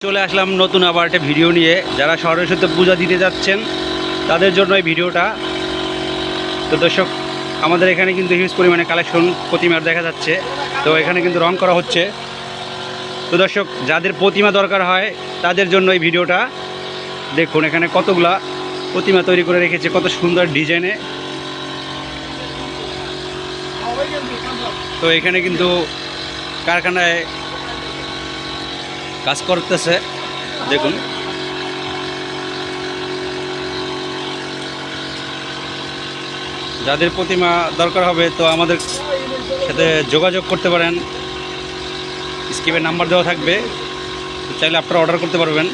চলে আসলাম নতুন আবার একটা ভিডিও নিয়ে। যারা সরস্বতী পূজা দিতে যাচ্ছেন তাদের জন্য এই ভিডিওটা। তো দর্শক, আমাদের এখানে কিন্তু হিউজ পরিমাণে কালেকশন প্রতিমার দেখা যাচ্ছে। তো এখানে কিন্তু রং করা হচ্ছে। তো দর্শক, যাদের প্রতিমা দরকার হয় তাদের জন্য এই ভিডিওটা দেখুন। এখানে কতগুলা প্রতিমা তৈরি করে রেখেছে, কত সুন্দর ডিজাইনে। তো এখানে কিন্তু কারখানায় কাজ করতেছে, দেখুন। যাদের প্রতিমা দরকার হবে তো আমাদের সাথে যোগাযোগ করতে পারেন। স্ক্রিনে নাম্বার দেওয়া থাকবে, চাইলে আপনারা অর্ডার করতে পারবেন।